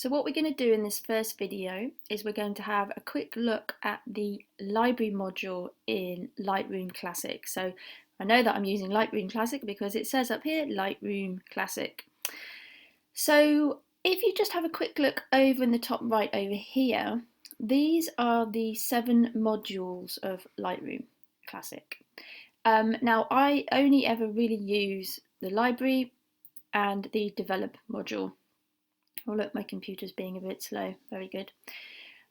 So what we're going to do in this first video is we're going to have a quick look at the library module in Lightroom Classic. So I know that I'm using Lightroom Classic because it says up here Lightroom Classic. So if you just have a quick look over in the top right over here, these are the 7 modules of Lightroom Classic. Now I only ever really use the library and the develop module. Oh look, my computer's being a bit slow. Very good.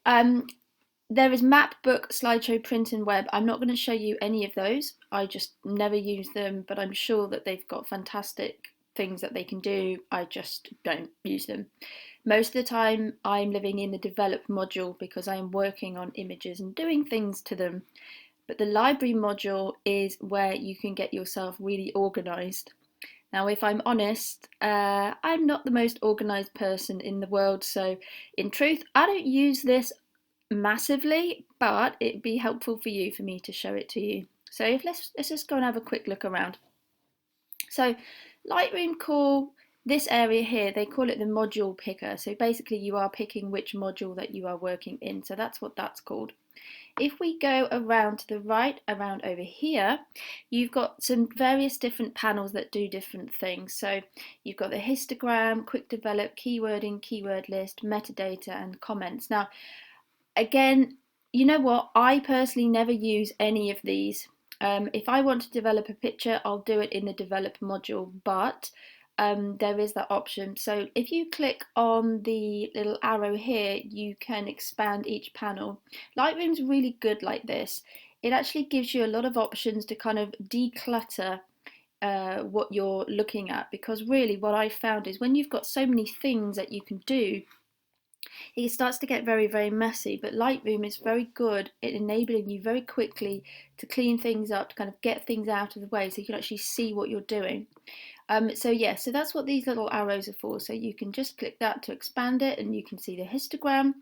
There is map, book, slideshow, print and web. I'm not going to show you any of those. I just never use them, but I'm sure that they've got fantastic things that they can do. I just don't use them. Most of the time I'm living in the develop module because I am working on images and doing things to them. But the library module is where you can get yourself really organized. Now, if I'm honest, I'm not the most organised person in the world, so in truth, I don't use this massively, but it'd be helpful for you for me to show it to you. So let's just go and have a quick look around. So Lightroom call this area here, they call it the module picker. So basically you are picking which module that you are working in. So that's what that's called. If we go around to the right, around over here, you've got some various different panels that do different things. So you've got the histogram, quick develop, keywording, keyword list, metadata and comments. Now, again, you know what? I personally never use any of these. If I want to develop a picture, I'll do it in the develop module, but there is that option. So if you click on the little arrow here, you can expand each panel. Lightroom's really good like this. It actually gives you a lot of options to kind of declutter what you're looking at, because really what I found is when you've got so many things that you can do, it starts to get very, very messy. But Lightroom is very good at enabling you very quickly to clean things up, to kind of get things out of the way so you can actually see what you're doing. So that's what these little arrows are for. So you can just click that to expand it and you can see the histogram.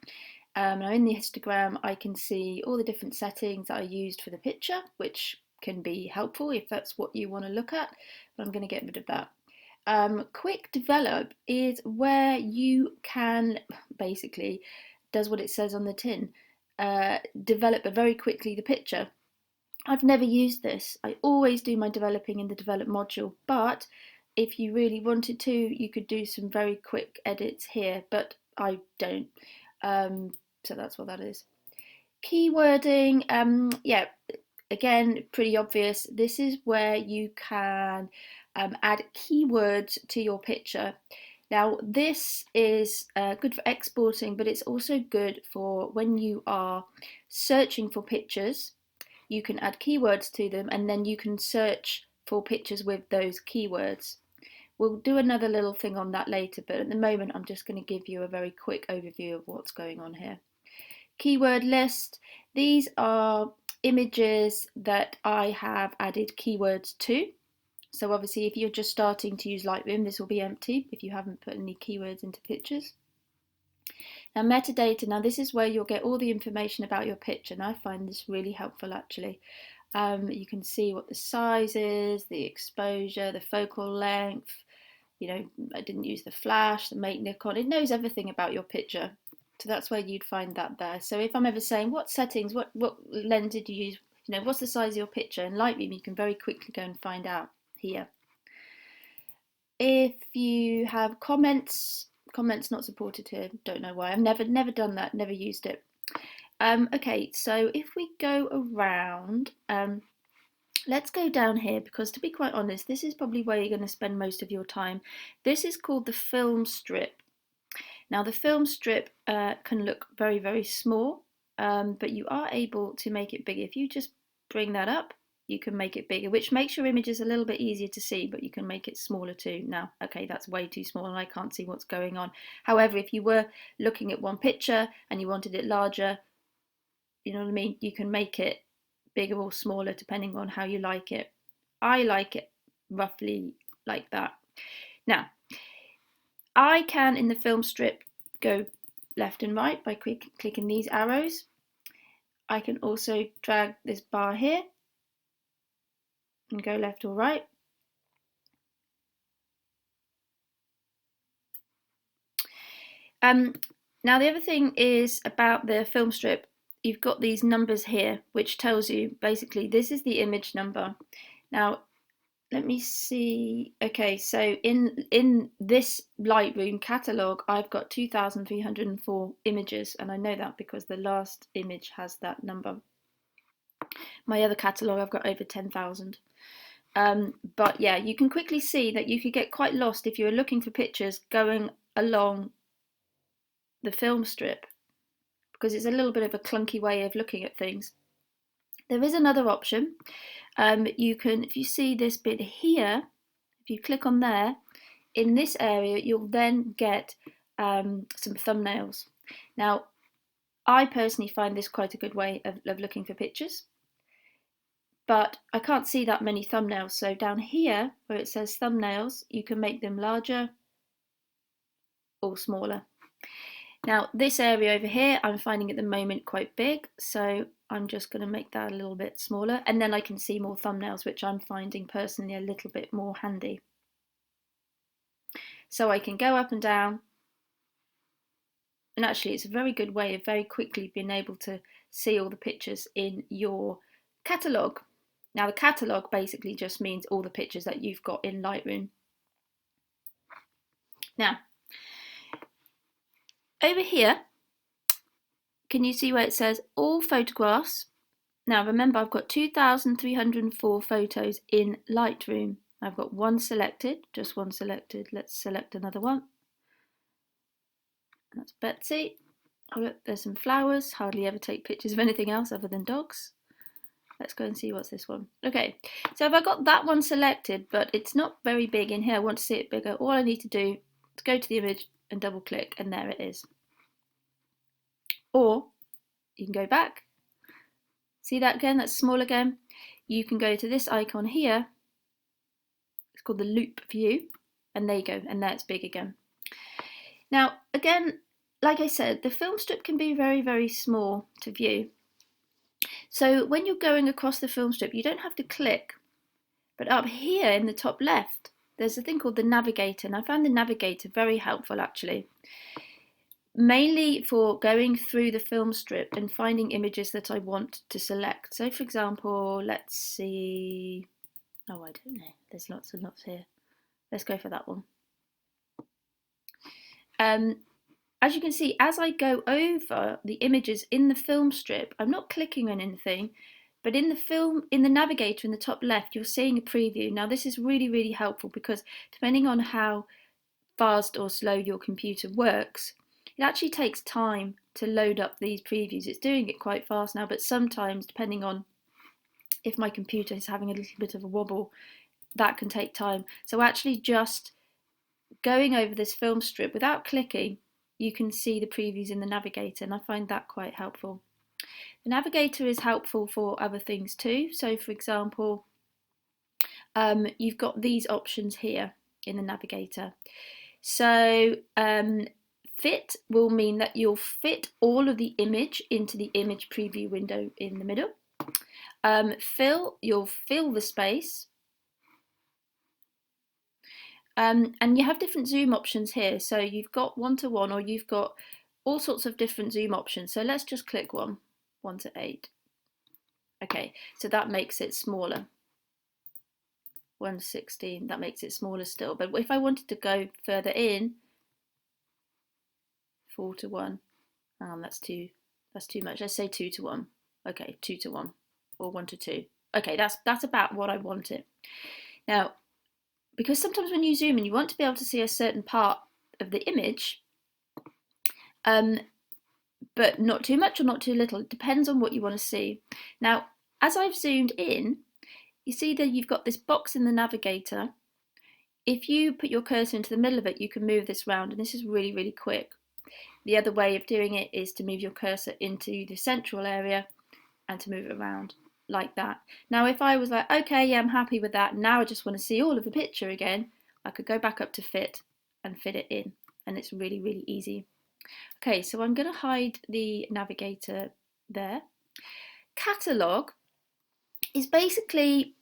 Now in the histogram I can see all the different settings that I used for the picture, which can be helpful if that's what you want to look at, but I'm going to get rid of that. Quick develop is where you can basically, does what it says on the tin, develop very quickly the picture. I've never used this. I always do my developing in the develop module, but if you really wanted to, you could do some very quick edits here, but I don't. So that's what that is. Keywording, yeah, again, pretty obvious. This is where you can add keywords to your picture. Now, this is good for exporting, but it's also good for when you are searching for pictures. You can add keywords to them and then you can search for pictures with those keywords. We'll do another little thing on that later, but at the moment I'm just going to give you a very quick overview of what's going on here. Keyword list, these are images that I have added keywords to. So obviously if you're just starting to use Lightroom, this will be empty if you haven't put any keywords into pictures. Now metadata, now this is where you'll get all the information about your picture, and I find this really helpful actually. You can see what the size is, the exposure, the focal length. You know, I didn't use the flash, the make Nikon, it knows everything about your picture. So that's where you'd find that there. So if I'm ever saying what settings, what lens did you use, you know, what's the size of your picture, in Lightroom you can very quickly go and find out here. If you have comments not supported here, don't know why. I've never done that, never used it. Okay, so if we go around, let's go down here, because to be quite honest, this is probably where you're going to spend most of your time. This is called the film strip. Now the film strip can look very, very small, but you are able to make it bigger. If you just bring that up, you can make it bigger, which makes your images a little bit easier to see, but you can make it smaller too. Now, okay, that's way too small and I can't see what's going on. However, if you were looking at one picture and you wanted it larger, you know what I mean, you can make it bigger or smaller depending on how you like it. I like it roughly like that. Now, I can, in the film strip, go left and right by clicking these arrows. I can also drag this bar here and go left or right. Now the other thing is about the film strip. You've got these numbers here, which tells you basically this is the image number. Now, let me see. Okay, so in this Lightroom catalogue, I've got 2,304 images, and I know that because the last image has that number. My other catalogue, I've got over 10,000. But yeah, you can quickly see that you could get quite lost if you were looking for pictures going along the film strip, because it's a little bit of a clunky way of looking at things. There is another option. You can, if you see this bit here, if you click on there, in this area, you'll then get some thumbnails. Now, I personally find this quite a good way of looking for pictures, but I can't see that many thumbnails. So down here, where it says thumbnails, you can make them larger or smaller. Now, this area over here, I'm finding at the moment quite big, so I'm just going to make that a little bit smaller, and then I can see more thumbnails, which I'm finding personally a little bit more handy. So I can go up and down, and actually it's a very good way of very quickly being able to see all the pictures in your catalogue. Now, the catalogue basically just means all the pictures that you've got in Lightroom. Now, over here, can you see where it says all photographs? Now remember, I've got 2,304 photos in Lightroom. I've got one selected, just one selected. Let's select another one. That's Betsy. Oh look, there's some flowers. Hardly ever take pictures of anything else other than dogs. Let's go and see what's this one. Okay, so if I got that one selected, but it's not very big in here, I want to see it bigger, all I need to do is go to the image and double click, and there it is. Or you can go back. See that again? That's small again. You can go to this icon here. It's called the loop view, and there you go, and there it's big again. Now, again, like I said, the film strip can be very, very small to view. So when you're going across the film strip, you don't have to click, but up here in the top left, there's a thing called the navigator, and I found the navigator very helpful actually. Mainly for going through the film strip and finding images that I want to select. So for example, let's see, oh I don't know, there's lots and lots here. Let's go for that one. As you can see, as I go over the images in the film strip, I'm not clicking on anything, but in the navigator in the top left, you're seeing a preview. Now this is really, really helpful because depending on how fast or slow your computer works, it actually takes time to load up these previews. It's doing it quite fast now, but sometimes, depending on if my computer is having a little bit of a wobble, that can take time. So actually just going over this film strip without clicking, you can see the previews in the navigator, and I find that quite helpful. The navigator is helpful for other things too. So for example, you've got these options here in the navigator. So fit will mean that you'll fit all of the image into the image preview window in the middle. Fill, you'll fill the space. And you have different zoom options here. So you've got 1:1, or you've got all sorts of different zoom options. So let's just click 1:8. Okay, so that makes it smaller. 1:16, that makes it smaller still. But if I wanted to go further in, 4:1, that's too much. Let's say 2:1. Okay, 2:1 or 1:2. Okay, that's about what I want it. Now, because sometimes when you zoom in, you want to be able to see a certain part of the image, but not too much or not too little. It depends on what you want to see. Now, as I've zoomed in, you see that you've got this box in the navigator. If you put your cursor into the middle of it, you can move this around, and this is really, really quick. The other way of doing it is to move your cursor into the central area and to move it around like that. Now, if I was like, okay, yeah, I'm happy with that, now I just want to see all of the picture again, I could go back up to fit and fit it in, and it's really, really easy. Okay, so I'm going to hide the navigator there. Catalogue is basically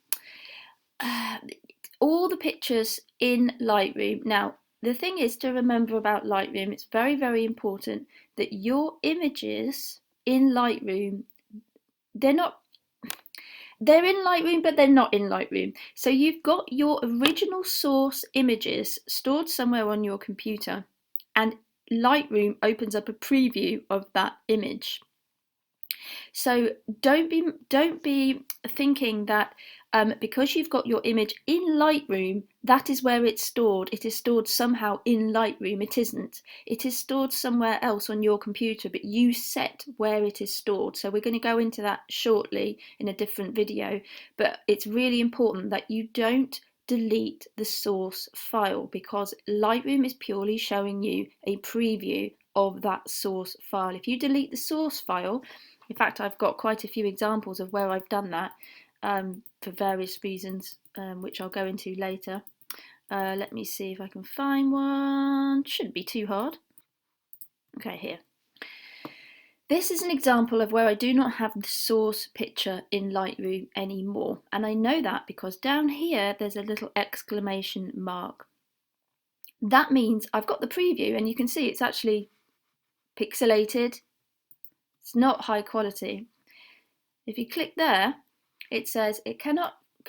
all the pictures in Lightroom. Now, the thing is to remember about Lightroom, it's very, very important that your images in Lightroom, they're not, they're in Lightroom, but they're not in Lightroom. So you've got your original source images stored somewhere on your computer, and Lightroom opens up a preview of that image. So don't be thinking that because you've got your image in Lightroom, that is where it's stored. It is stored somehow in Lightroom. It isn't. It is stored somewhere else on your computer, but you set where it is stored. So we're going to go into that shortly in a different video, but it's really important that you don't delete the source file, because Lightroom is purely showing you a preview of that source file. If you delete the source file, in fact, I've got quite a few examples of where I've done that for various reasons, which I'll go into later. Let me see if I can find one. Shouldn't be too hard. Okay, here. This is an example of where I do not have the source picture in Lightroom anymore. And I know that because down here there's a little exclamation mark. That means I've got the preview, and you can see it's actually pixelated. It's not high quality. If you click there, it says it could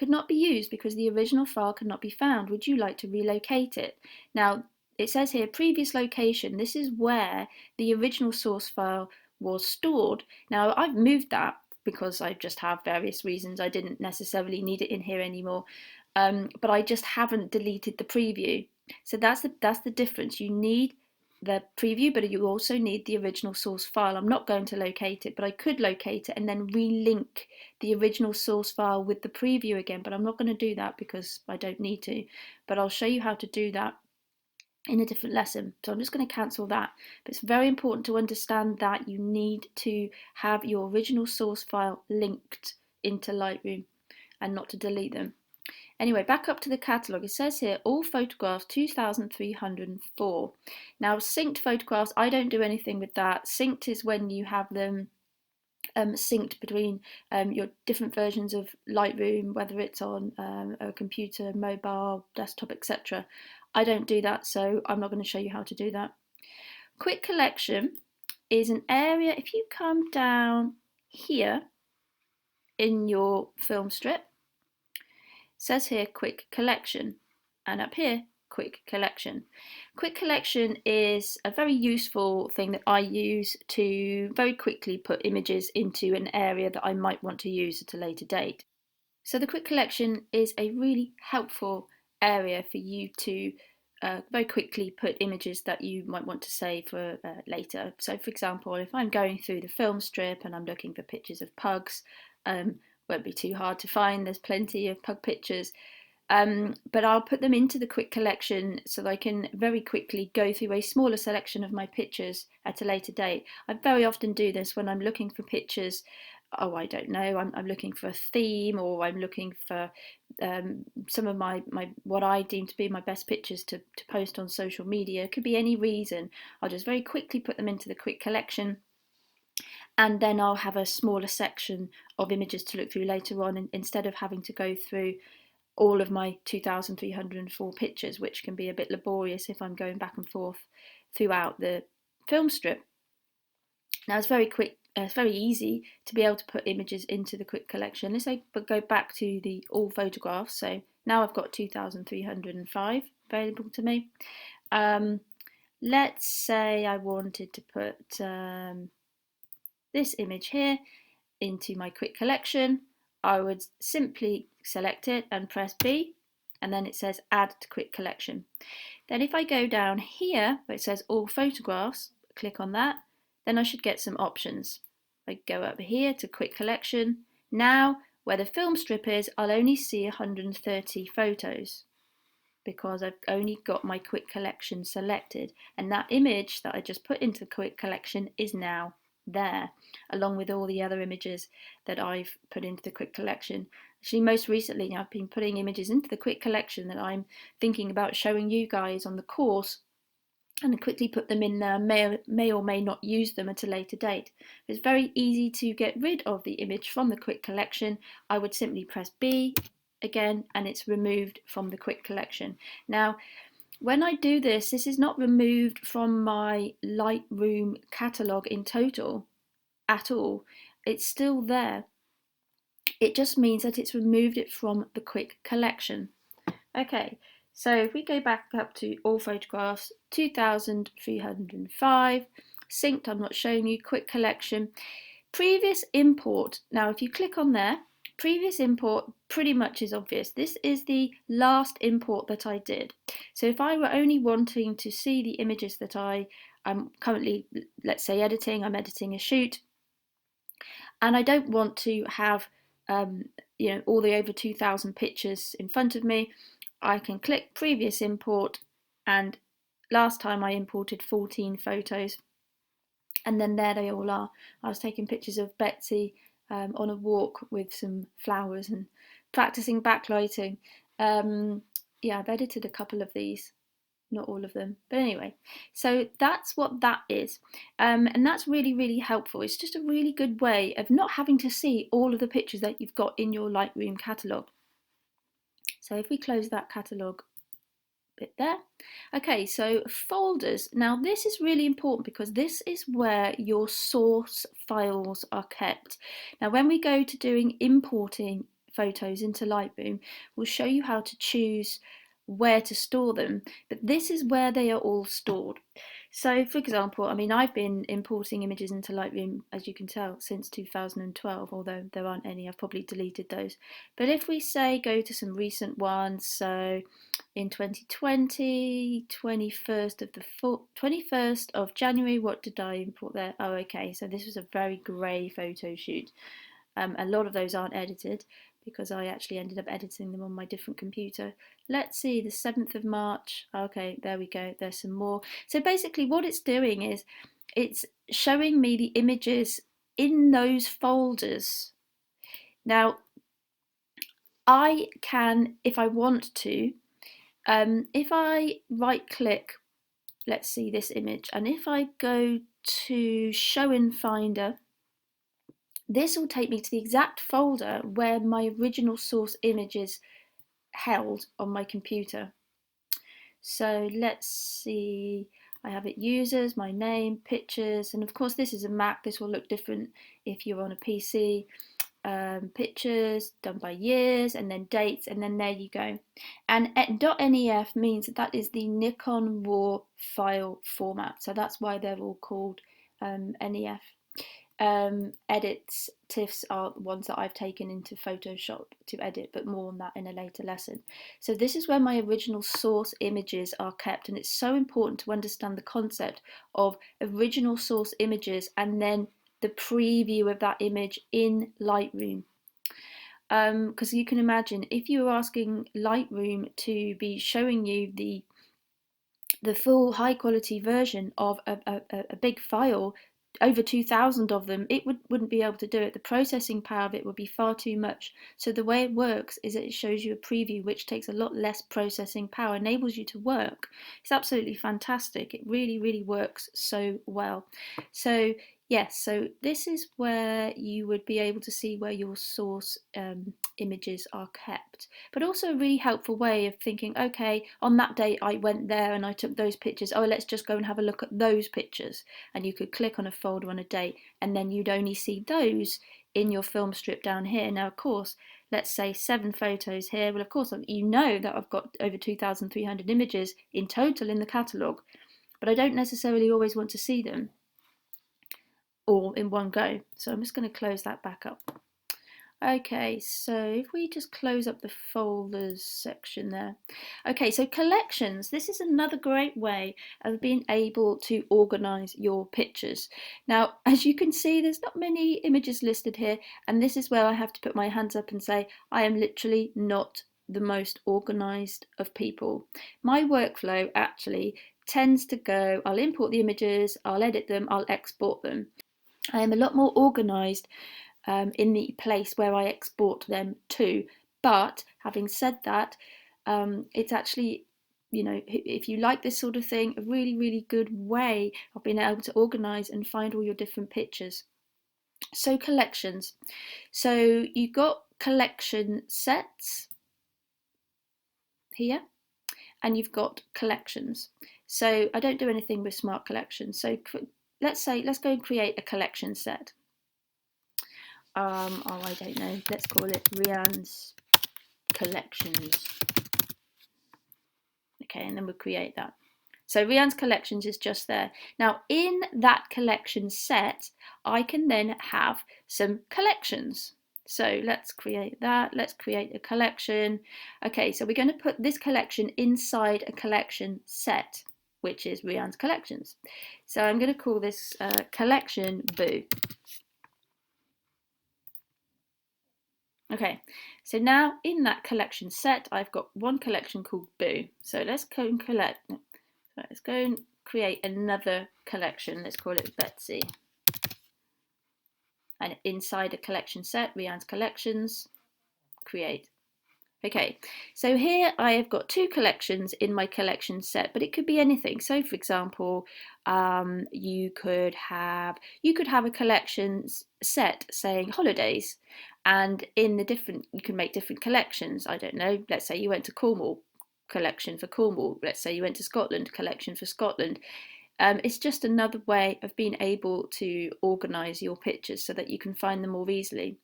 not be used because the original file could not be found. Would you like to relocate it? Now, it says here previous location. This is where the original source file was stored. Now, I've moved that because I just have various reasons. I didn't necessarily need it in here anymore, but I just haven't deleted the preview. So that's the difference. You need the preview, but you also need the original source file. I'm not going to locate it, but I could locate it and then relink the original source file with the preview again, but I'm not going to do that because I don't need to. But I'll show you how to do that in a different lesson. So I'm just going to cancel that. But it's very important to understand that you need to have your original source file linked into Lightroom and not to delete them. Anyway, back up to the catalogue. It says here, all photographs 2,304. Now, synced photographs, I don't do anything with that. Synced is when you have them synced between your different versions of Lightroom, whether it's on a computer, mobile, desktop, etc. I don't do that, so I'm not going to show you how to do that. Quick collection is an area, if you come down here in your film strip, says here quick collection, and up here quick collection. Quick collection is a very useful thing that I use to very quickly put images into an area that I might want to use at a later date. So the quick collection is a really helpful area for you to very quickly put images that you might want to save for later. So for example, if I'm going through the film strip and I'm looking for pictures of pugs, won't be too hard to find, there's plenty of pug pictures, but I'll put them into the quick collection so that I can very quickly go through a smaller selection of my pictures at a later date. I very often do this when I'm looking for pictures. Oh, I don't know, I'm looking for a theme, or I'm looking for some of my what I deem to be my best pictures to post on social media. It could be any reason. I'll just very quickly put them into the quick collection, and then I'll have a smaller section of images to look through later on, instead of having to go through all of my 2,304 pictures, which can be a bit laborious if I'm going back and forth throughout the film strip. Now it's very quick, it's very easy to be able to put images into the quick collection. Let's say, but go back to the all photographs. So now I've got 2,305 available to me. Let's say I wanted to put this image here into my quick collection. I would simply select it and press B, and then it says add to quick collection. Then if I go down here where it says all photographs, click on that, then I should get some options. I go up here to quick collection. Now where the film strip is, I'll only see 130 photos because I've only got my quick collection selected, and that image that I just put into the quick collection is now there, along with all the other images that I've put into the quick collection. Actually, most recently I've been putting images into the quick collection that I'm thinking about showing you guys on the course, and quickly put them in there, may or may not use them at a later date. It's very easy to get rid of the image from the quick collection. I would simply press B again, and it's removed from the quick collection. Now, when I do this, this is not removed from my Lightroom catalogue in total at all. It's still there. It just means that it's removed it from the quick collection. Okay, so if we go back up to all photographs, 2305, synced, I'm not showing you, quick collection. Previous import, now if you click on there, previous import pretty much is obvious. This is the last import that I did. So if I were only wanting to see the images that I'm currently, let's say, editing, I'm editing a shoot, and I don't want to have all the over 2,000 pictures in front of me, I can click previous import, and last time I imported 14 photos, and then there they all are. I was taking pictures of Betsy on a walk with some flowers and practicing backlighting. Yeah, I've edited a couple of these, not all of them, but anyway, so that's what that is, and that's really, really helpful. It's just a really good way of not having to see all of the pictures that you've got in your Lightroom catalogue. So if we close that catalogue bit there. Okay, so folders. Now this is really important because this is where your source files are kept. Now when we go to doing importing photos into Lightroom, we'll show you how to choose where to store them, but this is where they are all stored. So for example, I mean, I've been importing images into Lightroom, as you can tell, since 2012, although there aren't any, I've probably deleted those. But if we say go to some recent ones, so in 2020, 21st of January, what did I import there? Oh, okay, so this was a very grey photo shoot. A lot of those aren't edited because I actually ended up editing them on my different computer. Let's see, the 7th of March. Okay, there we go, there's some more. So basically what it's doing is it's showing me the images in those folders. Now, I can, if I want to, if I right click, let's see this image, and if I go to show in Finder, this will take me to the exact folder where my original source image is held on my computer. So let's see, I have it users, my name, pictures, and of course this is a Mac, this will look different if you're on a PC. Pictures done by years, and then dates, and then there you go. And .nef means that is the Nikon RAW file format, so that's why they're all called NEF. Edits, TIFFs are the ones that I've taken into Photoshop to edit, but more on that in a later lesson. So this is where my original source images are kept, and it's so important to understand the concept of original source images and then the preview of that image in Lightroom. Because you can imagine if you were asking Lightroom to be showing you the full high quality version of a big file, over 2,000 of them, it wouldn't be able to do it. The processing power of it would be far too much. So the way it works is that it shows you a preview which takes a lot less processing power, enables you to work. It's absolutely fantastic. It really, really works so well. So yes, so this is where you would be able to see where your source images are kept, but also a really helpful way of thinking, okay, on that date I went there and I took those pictures, oh, let's just go and have a look at those pictures, and you could click on a folder on a date and then you'd only see those in your film strip down here. Now of course, let's say 7 photos here, well of course you know that I've got over 2,300 images in total in the catalogue, but I don't necessarily always want to see them all in one go. So I'm just going to close that back up. Okay, so if we just close up the folders section there. Okay, so collections. This is another great way of being able to organize your pictures. Now, as you can see, there's not many images listed here, and this is where I have to put my hands up and say, I am literally not the most organized of people. My workflow actually tends to go, I'll import the images, I'll edit them, I'll export them. I am a lot more organised in the place where I export them to. But having said that, it's actually, you know, if you like this sort of thing, a really, really good way of being able to organise and find all your different pictures. So collections. So you've got collection sets here. and you've got collections. So I don't do anything with smart collections. So let's go and create a collection set. Oh, I don't know. Let's call it Rianne's collections. Okay, and then we'll create that. So Rianne's collections is just there. Now in that collection set, I can then have some collections. So let's create that. Let's create a collection. Okay, so we're going to put this collection inside a collection set, which is Rianne's collections. So I'm going to call this collection Boo. Okay, so now in that collection set, I've got one collection called Boo. So let's go and let's go and create another collection. Let's call it Betsy. And inside a collection set, Rianne's collections, create. Okay, so here I have got two collections in my collection set, but it could be anything. So for example, you could have a collection set saying holidays, and in the different, you can make different collections. I don't know, let's say you went to Cornwall, collection for Cornwall. Let's say you went to Scotland, collection for Scotland. It's just another way of being able to organise your pictures so that you can find them more easily.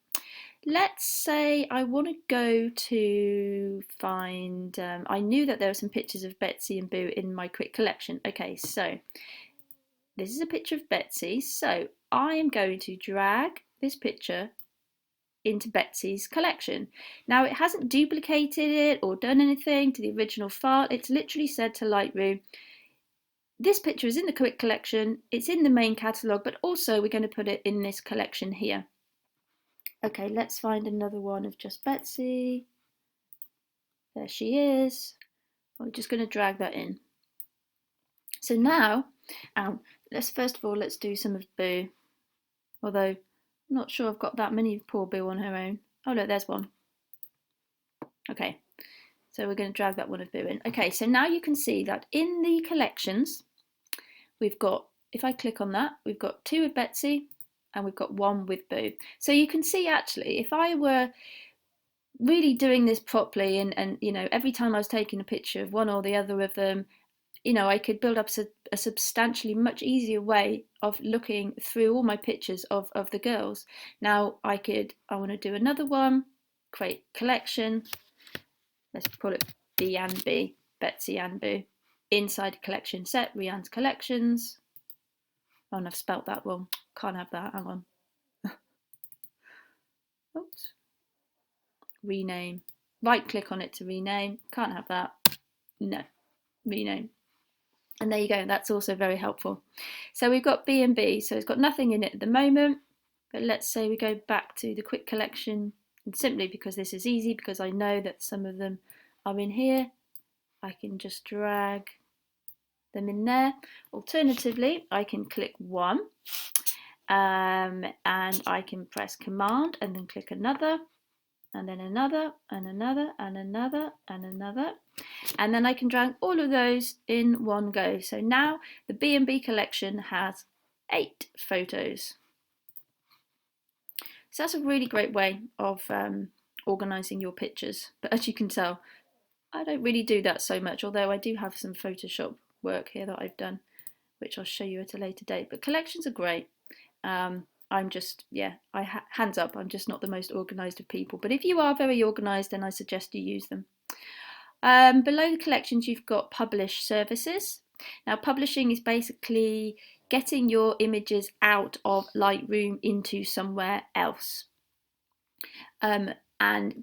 Let's say I want to go to find, I knew that there were some pictures of Betsy and Boo in my quick collection. Okay, so this is a picture of Betsy. So I am going to drag this picture into Betsy's collection. Now it hasn't duplicated it or done anything to the original file. It's literally said to Lightroom, this picture is in the quick collection, it's in the main catalogue, but also we're going to put it in this collection here. Okay, let's find another one of just Betsy. There she is. We're just going to drag that in. So now, let's first of all, let's do some of Boo. Although, I'm not sure I've got that many of poor Boo on her own. Oh look, there's one. Okay, so we're going to drag that one of Boo in. Okay, so now you can see that in the collections, we've got, if I click on that, we've got two with Betsy and we've got one with Boo. So you can see actually, if I were really doing this properly and you know, every time I was taking a picture of one or the other of them, you know, I could build up a substantially much easier way of looking through all my pictures of the girls. Now I want to do another one, create collection. Let's call it B and B, Betsy and Boo. Inside collection set, Rianne's collections. Oh, and I've spelt that wrong. Can't have that. Hang on. Oops. Rename. Right click on it to rename. Can't have that. No. Rename. And there you go. That's also very helpful. So we've got B and B. So it's got nothing in it at the moment. But let's say we go back to the quick collection. And simply because this is easy, because I know that some of them are in here, I can just drag them in there. Alternatively, I can click one and I can press command and then click another and then another and another and another and another, and then I can drag all of those in one go. So now the B&B collection has 8 photos. So that's a really great way of organising your pictures, but as you can tell, I don't really do that so much, although I do have some Photoshop work here that I've done, which I'll show you at a later date. But collections are great. I'm just, yeah, hands up, I'm just not the most organised of people. But if you are very organised, then I suggest you use them. Below the collections, you've got publish services. Now, publishing is basically getting your images out of Lightroom into somewhere else. And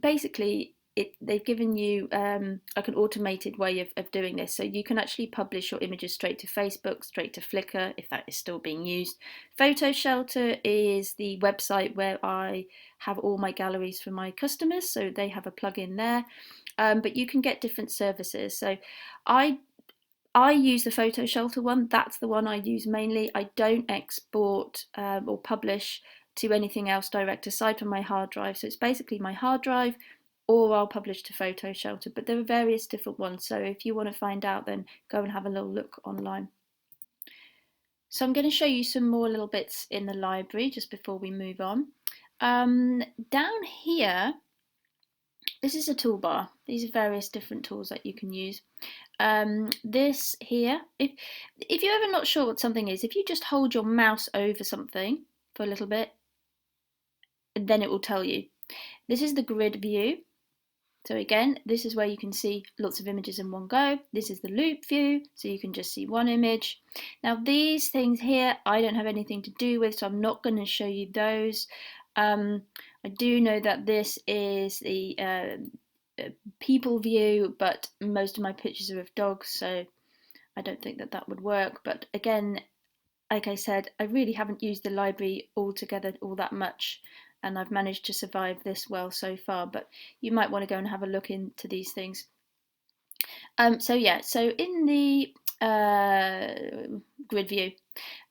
basically, they've given you like an automated way of doing this. So you can actually publish your images straight to Facebook, straight to Flickr, if that is still being used. Photo Shelter is the website where I have all my galleries for my customers, so they have a plugin there. But you can get different services. So I use the Photo Shelter one. That's the one I use mainly. I don't export or publish to anything else direct aside from my hard drive. So it's basically my hard drive, or I'll publish to Photo Shelter. But there are various different ones. So if you want to find out, then go and have a little look online. So I'm going to show you some more little bits in the library just before we move on. Down here, This is a toolbar. These are various different tools that you can use. This here, if you're ever not sure what something is, if you just hold your mouse over something for a little bit, then it will tell you. This is the grid view. So again, this is where you can see lots of images in one go. This is the loop view, so you can just see one image. Now these things here, I don't have anything to do with, so I'm not going to show you those. I do know that this is the people view, but most of my pictures are of dogs, so I don't think that that would work. But again, like I said, I really haven't used the library altogether all that much, and I've managed to survive this well so far, but you might want to go and have a look into these things. So in the grid view,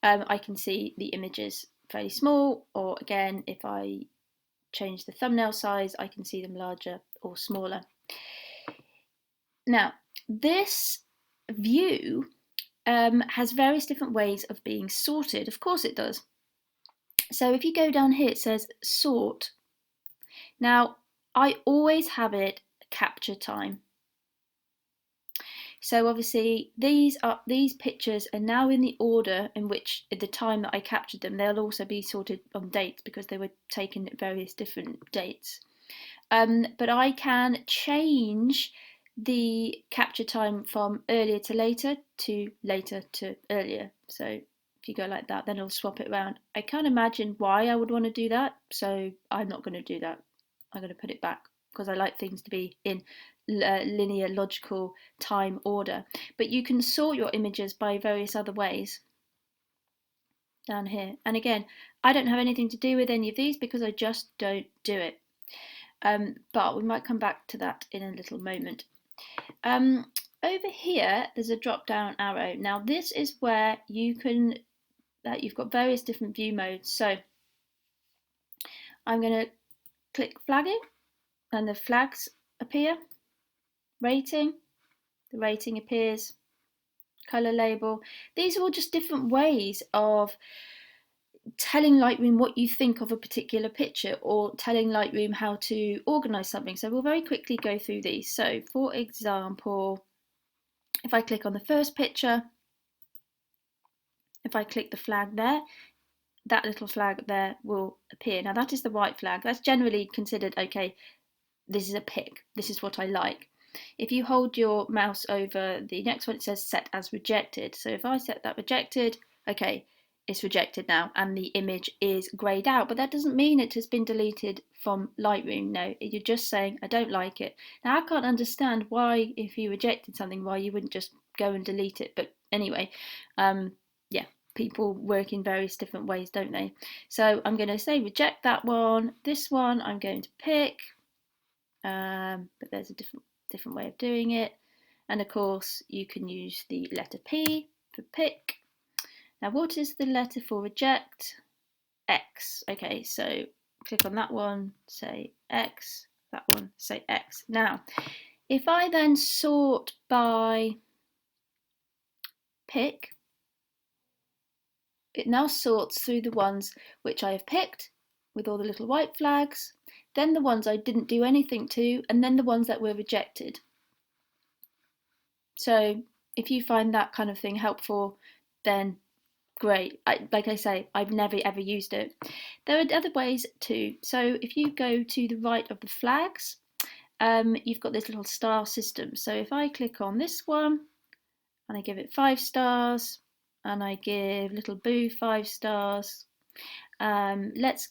I can see the images fairly small, or again, if I change the thumbnail size, I can see them larger or smaller. Now, this view has various different ways of being sorted. Of course it does. So if you go down here, it says sort. Now, I always have it capture time. So obviously these pictures are now in the order in which, at the time that I captured them. They'll also be sorted on dates because they were taken at various different dates. But I can change the capture time from earlier to later earlier. So if you go like that, then it'll swap it around. I can't imagine why I would want to do that, so I'm not going to do that. I'm going to put it back because I like things to be in linear, logical time order. But you can sort your images by various other ways down here. And again, I don't have anything to do with any of these because I just don't do it. But we might come back to that in a little moment. Over here, there's a drop down arrow. Now this is where you've got various different view modes. So I'm going to click flagging and the flags appear. Rating, the rating appears. Color label. These are all just different ways of telling Lightroom what you think of a particular picture, or telling Lightroom how to organize something. So we'll very quickly go through these. So for example, if I click on the first picture, if I click the flag there, that little flag there will appear. Now that is the white flag. That's generally considered, okay, this is a pick. This is what I like. If you hold your mouse over the next one, it says set as rejected. So if I set that rejected, okay, it's rejected now and the image is greyed out, but that doesn't mean it has been deleted from Lightroom. No, you're just saying I don't like it. Now I can't understand why, if you rejected something, why you wouldn't just go and delete it. But anyway, yeah, people work in various different ways, don't they? So I'm going to say reject that one. This one I'm going to pick, but there's a different way of doing it. And of course you can use the letter P for pick. Now what is the letter for reject? X. Okay, so click on that one, say X, that one, say X. Now if I then sort by pick, it now sorts through the ones which I have picked with all the little white flags, then the ones I didn't do anything to, and then the ones that were rejected. So if you find that kind of thing helpful, then great. Like I say, I've never ever used it. There are other ways too. So if you go to the right of the flags, you've got this little star system. So if I click on this one and I give it 5 stars and I give little Boo 5 stars, let's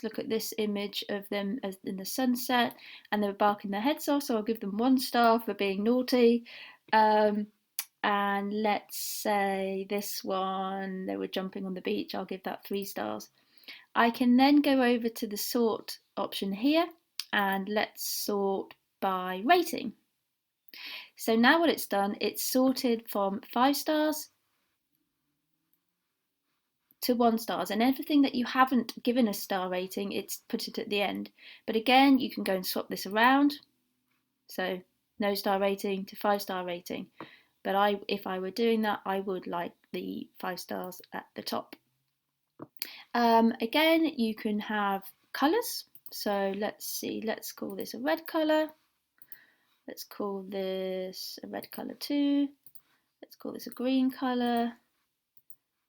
look at this image of them as in the sunset and they were barking their heads off, so I'll give them 1 star for being naughty. And let's say this one, they were jumping on the beach, I'll give that 3 stars. I can then go over to the sort option here and let's sort by rating. So now what it's done, it's sorted from 5 stars to 1 stars, and everything that you haven't given a star rating, it's put it at the end. But again, you can go and swap this around. So no star rating to 5 star rating. But if I were doing that, I would like the 5 stars at the top. Again, you can have colours. So let's see, let's call this a red colour. Let's call this a red colour too. Let's call this a green colour,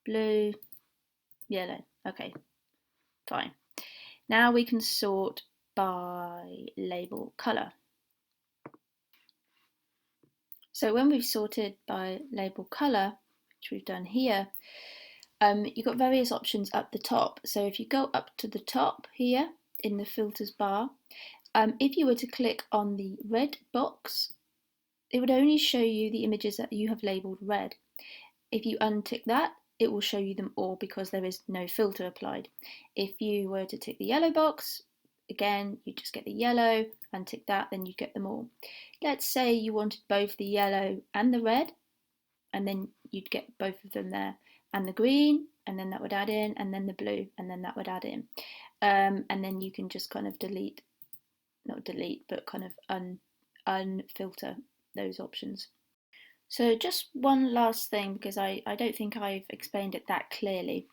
blue, yellow. Okay, fine. Now we can sort by label colour. So when we've sorted by label colour, which we've done here, you've got various options up the top. So if you go up to the top here in the filters bar, if you were to click on the red box, it would only show you the images that you have labelled red. If you untick that, it will show you them all because there is no filter applied. If you were to tick the yellow box, again, you just get the yellow, untick that, then you get them all. Let's say you wanted both the yellow and the red, and then you'd get both of them there, and the green, and then that would add in, and then the blue, and then that would add in. And then you can just kind of not delete, but kind of unfilter those options. So just one last thing, because I don't think I've explained it that clearly.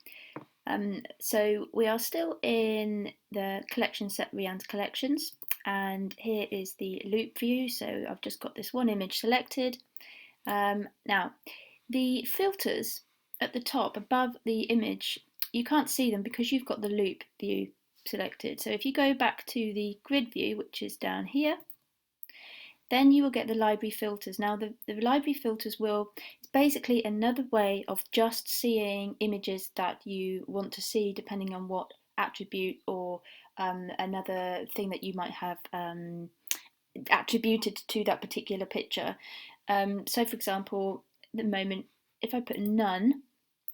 So we are still in the collection set Rianne's collections, and here is the loop view. So I've just got this one image selected. Now, the filters at the top above the image, you can't see them because you've got the loop view selected. So if you go back to the grid view, which is down here, then you will get the library filters. Now the library filters it's basically another way of just seeing images that you want to see depending on what attribute or another thing that you might have attributed to that particular picture. So for example, at the moment, if I put none,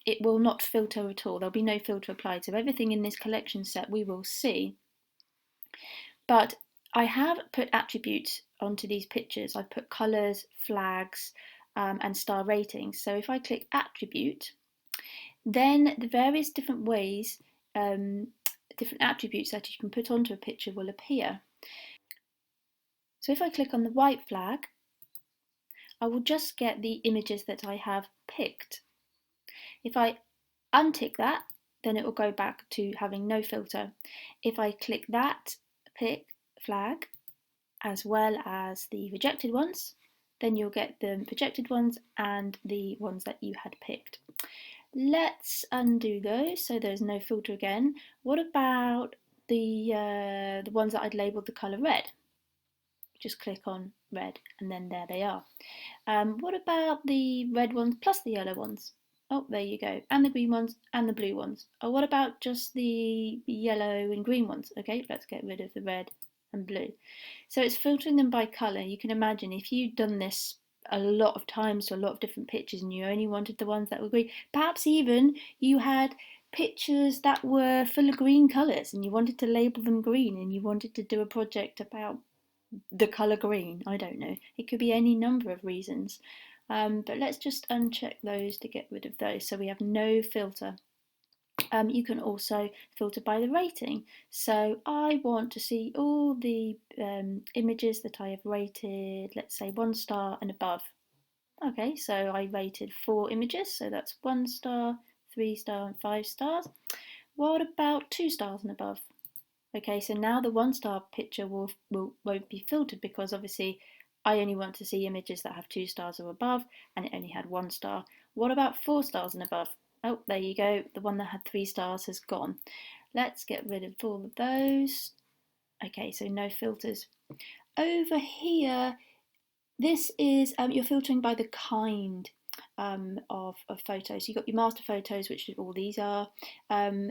it will not filter at all. There'll be no filter applied. So everything in this collection set we will see. But I have put attributes onto these pictures. I've put colours, flags, and star ratings. So if I click attribute, then the various different ways, different attributes that you can put onto a picture will appear. So if I click on the white flag, I will just get the images that I have picked. If I untick that, then it will go back to having no filter. If I click that pick flag, as well as the rejected ones, then you'll get the rejected ones and the ones that you had picked. Let's undo those so there's no filter again. What about the ones that I'd labelled the colour red? Just click on red and then there they are. What about the red ones plus the yellow ones? Oh, there you go. And the green ones and the blue ones. Oh, what about just the yellow and green ones? Okay, let's get rid of the red and blue. So it's filtering them by colour. You can imagine if you'd done this a lot of times to a lot of different pictures and you only wanted the ones that were green, perhaps even you had pictures that were full of green colours and you wanted to label them green and you wanted to do a project about the colour green. I don't know. It could be any number of reasons. But let's just uncheck those to get rid of those so we have no filter. You can also filter by the rating. So I want to see all the images that I have rated, let's say 1 star and above. Okay, so I rated 4 images, so that's 1 star, 3 star and 5 stars. What about 2 stars and above? Okay, so now the 1 star picture won't be filtered because obviously I only want to see images that have 2 stars or above and it only had 1 star. What about 4 stars and above? Oh, there you go. The one that had 3 stars has gone. Let's get rid of all of those. Okay, so no filters. Over here, this is, you're filtering by the kind of photos. You've got your master photos, which all these are.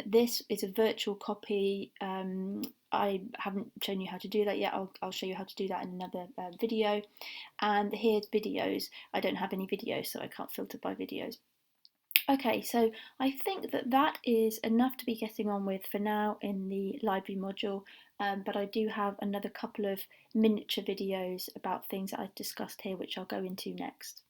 This is a virtual copy. I haven't shown you how to do that yet. I'll show you how to do that in another video. And here's videos. I don't have any videos, so I can't filter by videos. Okay, so I think that is enough to be getting on with for now in the library module, but I do have another couple of miniature videos about things that I've discussed here, which I'll go into next.